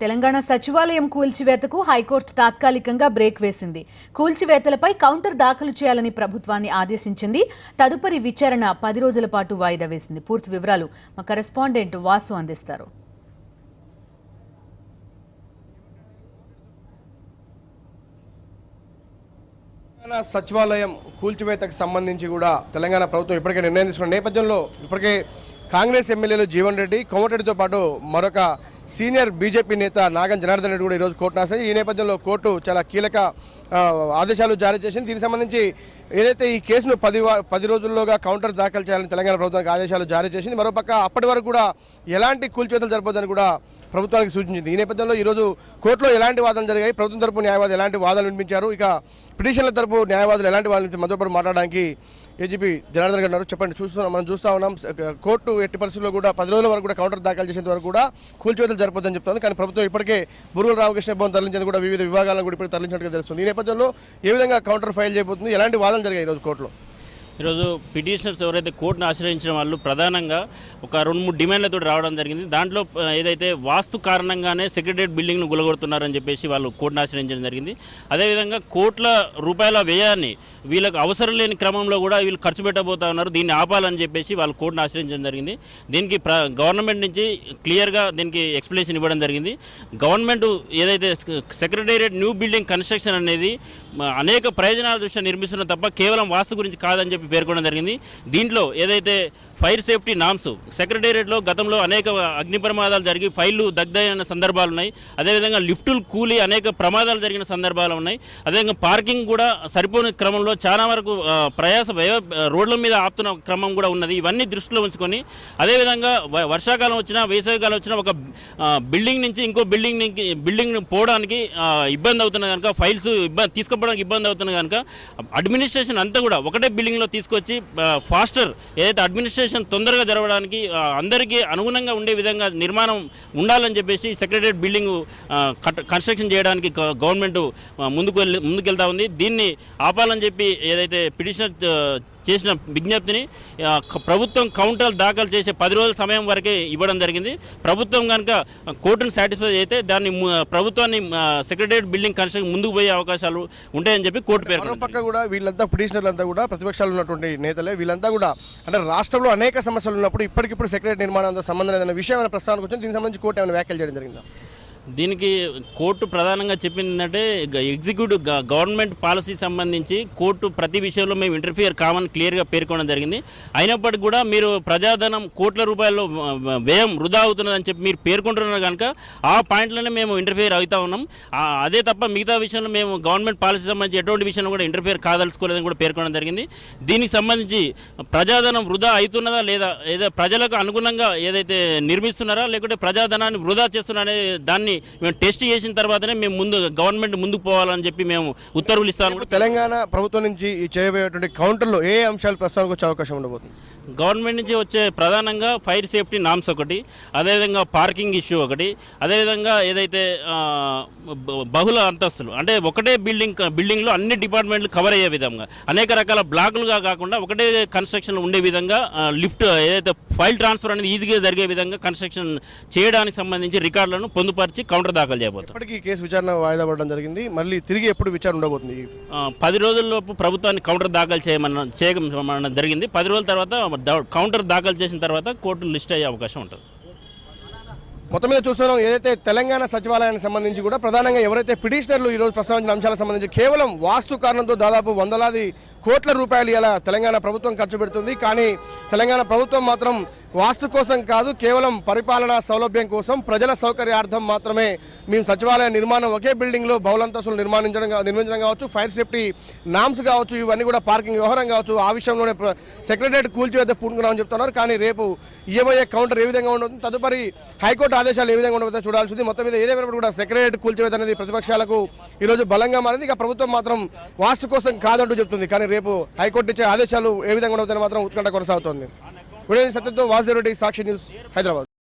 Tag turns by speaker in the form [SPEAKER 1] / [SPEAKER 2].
[SPEAKER 1] తెలంగాణ సచివాలయం కూల్చివేతకు హైకోర్టు తాత్కాలికంగా బ్రేక్ వేసింది. కూల్చివేతలపై కౌంటర్ దాఖలు చేయాలని ప్రభుత్వాన్ని ఆదేశించింది. తదుపరి విచారణ 10 రోజుల పాటు వాయిదా వేసింది. పూర్తి వివరాలు మా కరెస్పాండెంట్ వాసు అందిస్తారు.
[SPEAKER 2] సచివాలయం కూల్చివేతకు సంబంధించి కూడా తెలంగాణ ప్రభుత్వం ఇప్పటికే నిర్ణయం తీసుకున్న నేపథ్యంలో ఇప్పటికే కాంగ్రెస్ ఎమ్మెల్యేలు జీవన్ రెడ్డి, కోమటిరెడ్డితో పాటు మరొక సీనియర్ బీజేపీ నేత నాగం జనార్దన్ రెడ్డి కూడా ఈరోజు కోర్టును ఆశ్రయించారు. ఈ నేపథ్యంలో కోర్టు చాలా కీలక ఆదేశాలు జారీ చేసింది. దీనికి సంబంధించి ఏదైతే ఈ కేసును 10 రోజుల్లోగా కౌంటర్ దాఖలు చేయాలని తెలంగాణ ప్రభుత్వానికి ఆదేశాలు జారీ చేసింది. మరోపక్క అప్పటి వరకు కూడా ఎలాంటి కూల్చివేతలు జరపొద్దని కూడా ప్రభుత్వానికి సూచించింది. ఈ నేపథ్యంలో ఈరోజు కోర్టులో ఎలాంటి వాదనలు జరిగాయి, ప్రభుత్వం తరపు న్యాయవాదులు ఎలాంటి వాదనలు వినిపించారు, ఇక పిటిషన్ల తరపు న్యాయవాదులు ఎలాంటి వాదనలు మనతో పాటు మాట్లాడడానికి ఏజీపీ జనార్దన్ గారు చెప్పండి. మనం చూస్తా ఉన్నాం కోర్టు ఎట్టి పరిస్థితుల్లో కూడా 10 రోజుల వరకు కూడా కౌంటర్ దాఖలు చేసేంత వరకు కూడా కూల్చివేతలు జరపొద్దని చెప్తుంది. కానీ ప్రభుత్వం ఇప్పటికే బురుగుల రామకృష్ణ భవన్ తరలించేది కూడా వివిధ విభాగాలను కూడా ఇప్పుడు తరలించినట్టుగా తెలుస్తుంది. ఈ నేపథ్యంలో ఏ విధంగా కౌంటర్ ఫైల్ చేయబోతుంది, ఎలాంటి వాదనలు జరిగాయి ఈరోజు కోర్టులో?
[SPEAKER 3] ఈరోజు పిటిషనర్స్ ఎవరైతే కోర్టును ఆశ్రయించిన వాళ్ళు ప్రధానంగా ఒక 2-3 డిమాండ్లతో రావడం జరిగింది. దాంట్లో ఏదైతే వాస్తు కారణంగానే సెక్రటరియట్ బిల్డింగ్ను గులగొడుతున్నారని చెప్పేసి వాళ్ళు కోర్టును ఆశ్రయించడం జరిగింది. అదేవిధంగా కోట్ల రూపాయల వ్యయాన్ని వీళ్ళకి అవసరం లేని క్రమంలో కూడా వీళ్ళు ఖర్చు పెట్టబోతా ఉన్నారు, దీన్ని ఆపాలని చెప్పేసి వాళ్ళు కోర్టును ఆశ్రయించడం జరిగింది. దీనికి గవర్నమెంట్ నుంచి క్లియర్గా దీనికి ఎక్స్ప్లెనేషన్ ఇవ్వడం జరిగింది. గవర్నమెంట్ ఏదైతే సెక్రటరియట్ న్యూ బిల్డింగ్ కన్స్ట్రక్షన్ అనేది అనేక ప్రయోజనాల దృష్ట్యా నిర్మిస్తున్న తప్ప కేవలం వాస్తు గురించి కాదని చెప్పి పేర్కొనడం జరిగింది. దీంట్లో ఏదైతే ఫైర్ సేఫ్టీ నామ్స్ సెక్రటేరియట్లో గతంలో అనేక అగ్ని ప్రమాదాలు జరిగి ఫైళ్లు దగ్ధైన సందర్భాలు ఉన్నాయి. అదేవిధంగా లిఫ్టులు కూలి అనేక ప్రమాదాలు జరిగిన సందర్భాలు ఉన్నాయి. అదేవిధంగా పార్కింగ్ కూడా సరిపోని క్రమంలో చాలా వరకు రోడ్ల మీద ఆపుతున్న క్రమం కూడా ఉన్నది. ఇవన్నీ దృష్టిలో ఉంచుకొని అదేవిధంగా వర్షాకాలం వచ్చినా వేసవికాలం వచ్చినా ఒక బిల్డింగ్ నుంచి ఇంకో బిల్డింగ్ పోవడానికి ఇబ్బంది అవుతున్న కనుక ఫైల్స్ తీసుకోవడానికి ఇబ్బంది అవుతున్న కనుక అడ్మినిస్ట్రేషన్ అంతా కూడా ఒకటే బిల్డింగ్లో తీసుకొచ్చి ఫాస్టర్ ఏదైతే అడ్మినిస్ట్రేషన్ తొందరగా జరగడానికి అందరికీ అనుగుణంగా ఉండే విధంగా నిర్మాణం ఉండాలని చెప్పేసి సెక్రటరియట్ బిల్డింగ్ కన్స్ట్రక్షన్ చేయడానికి గవర్నమెంట్ ముందుకెళ్తా ఉంది. దీన్ని ఆపాలని చెప్పి ఏదైతే పిటిషనర్ చేసిన విజ్ఞప్తిని ప్రభుత్వం కౌంటర్ దాఖలు చేసే 10 రోజుల సమయం వరకే ఇవ్వడం జరిగింది. ప్రభుత్వం కనుక కోర్టును సాటిస్ఫై అయితే దాన్ని ప్రభుత్వాన్ని సెక్రటరియట్ బిల్డింగ్ కన్స్ట్రక్షన్ ముందుకు పోయే అవకాశాలు ఉంటాయని చెప్పి కోర్టు పేర్కొంది.
[SPEAKER 2] పక్క కూడా వీళ్ళంతా పిటిషనర్లంతా కూడా ప్రతిపక్షాలు ఉన్నటువంటి నేతలే. వీళ్ళంతా కూడా అంటే రాష్ట్రంలో అనేక సమస్యలు ఉన్నప్పుడు ఇప్పటికిప్పుడు సెక్రటరియట్ నిర్మాణంతో సంబంధం లేదన్న విషయం ప్రస్తావనకు వచ్చింది. దీనికి సంబంధించి కోర్టు ఏమైనా వ్యాఖ్యలు చేయడం జరిగిందా?
[SPEAKER 3] దీనికి కోర్టు ప్రధానంగా చెప్పింది ఏంటంటే ఎగ్జిక్యూటివ్ గవర్నమెంట్ పాలసీ సంబంధించి కోర్టు ప్రతి విషయంలో మేము ఇంటర్ఫియర్ కామని క్లియర్గా పేర్కొనడం జరిగింది. అయినప్పటికీ కూడా మీరు ప్రజాధనం కోట్ల రూపాయల్లో వ్యయం వృధా అవుతున్నదని చెప్పి మీరు పేర్కొంటున్నారు కనుక ఆ పాయింట్లోనే మేము ఇంటర్ఫియర్ అవుతా ఉన్నాం. అదే తప్ప మిగతా విషయంలో మేము గవర్నమెంట్ పాలసీ సంబంధించి ఎటువంటి విషయంలో కూడా ఇంటర్ఫియర్ కాదలుచుకోలేదని కూడా పేర్కొనడం జరిగింది. దీనికి సంబంధించి ప్రజాధనం వృధా అవుతున్నదా లేదా, ఏదో ప్రజలకు అనుగుణంగా ఏదైతే నిర్మిస్తున్నారా లేకుంటే ప్రజాధనాన్ని వృధా చేస్తున్నారనే దాన్ని మేము టెస్ట్ చేసిన తర్వాతనే మేము గవర్నమెంట్ ముందుకు పోవాలని చెప్పి మేము ఉత్తర్వులు ఇస్తాము.
[SPEAKER 2] తెలంగాణ ప్రభుత్వం నుంచి చేయబోయేటువంటి కౌంటర్లో ఏ అంశాలు ప్రస్తావనకు వచ్చే అవకాశం ఉండబోతుంది?
[SPEAKER 3] గవర్నమెంట్ నుంచి వచ్చే ప్రధానంగా ఫైర్ సేఫ్టీ నామ్స్ ఒకటి, అదేవిధంగా పార్కింగ్ ఇష్యూ ఒకటి, అదేవిధంగా ఏదైతే బహుళ అంతస్తులు అంటే ఒకటే బిల్డింగ్లో అన్ని డిపార్ట్మెంట్లు కవర్ అయ్యే విధంగా అనేక రకాల బ్లాకులుగా కాకుండా ఒకటే కన్స్ట్రక్షన్ ఉండే విధంగా లిఫ్ట్ ఏదైతే ఫైల్ ట్రాన్స్ఫర్ అనేది ఈజీగా జరిగే విధంగా కన్స్ట్రక్షన్ చేయడానికి సంబంధించి రికార్డులను పొందుపరిచి కౌంటర్ దాఖలు చేయబోతుంది.
[SPEAKER 2] ఇప్పటికీ కేసు విచారణ వాయిదా పడడం జరిగింది. మళ్ళీ తిరిగి ఎప్పుడు విచారణ ఉండబోతుంది?
[SPEAKER 3] 10 రోజుల్లోపు ప్రభుత్వాన్ని కౌంటర్ దాఖలు చేయమన్న జరిగింది. 10 రోజుల తర్వాత కౌంటర్ దాఖలు చేసిన తర్వాత కోర్టు లిస్ట్ అయ్యే అవకాశం ఉంటుంది.
[SPEAKER 2] మొత్తం మీద చూస్తున్నాం ఏదైతే తెలంగాణ సచివాలయానికి సంబంధించి కూడా ప్రధానంగా ఎవరైతే పిటిషనర్లు ఈరోజు ప్రస్తావించిన అంశాలకు సంబంధించి కేవలం వాస్తు కారణంతో దాదాపు 100 కోట్ల రూపాయలు ఇలా తెలంగాణ ప్రభుత్వం ఖర్చు పెడుతుంది. కానీ తెలంగాణ ప్రభుత్వం మాత్రం వాస్తు కోసం కాదు, కేవలం పరిపాలనా సౌలభ్యం కోసం ప్రజల సౌకర్యార్థం మాత్రమే మేము సచివాలయ నిర్మాణం ఒకే బిల్డింగ్లో బహుళంతస్తులు నిర్మించడం కావచ్చు, ఫైర్ సేఫ్టీ నామ్స్ కావచ్చు, ఇవన్నీ కూడా పార్కింగ్ వ్యవహారం కావచ్చు, ఆ విషయంలోనే సెక్రటరియట్ కూల్చివేత పూనుకున్నామని చెప్తున్నారు. కానీ రేపు ఇవ్వబోయే కౌంటర్ ఏ విధంగా ఉండబోతుంది, తదుపరి హైకోర్టు ఆదేశాలు ఏ విధంగా ఉండబోతుందో చూడాల్సింది. మొత్తం మీద ఏదేమైనప్పుడు కూడా సెక్రటరియట్ కూల్చివేత అనేది ప్రతిపక్షాలకు ఈరోజు బలంగా మారింది. ఇక ప్రభుత్వం మాత్రం వాస్తు కోసం కాదంటూ చెప్తుంది. కానీ రేపు హైకోర్టు ఇచ్చే ఆదేశాలు ఏ విధంగా ఉండబోతుందని మాత్రం ఉత్కంఠ కొనసాగుతోంది. సత్యంతో వాసుదేవ్ రెడ్డి, సాక్షి న్యూస్, హైదరాబాద్.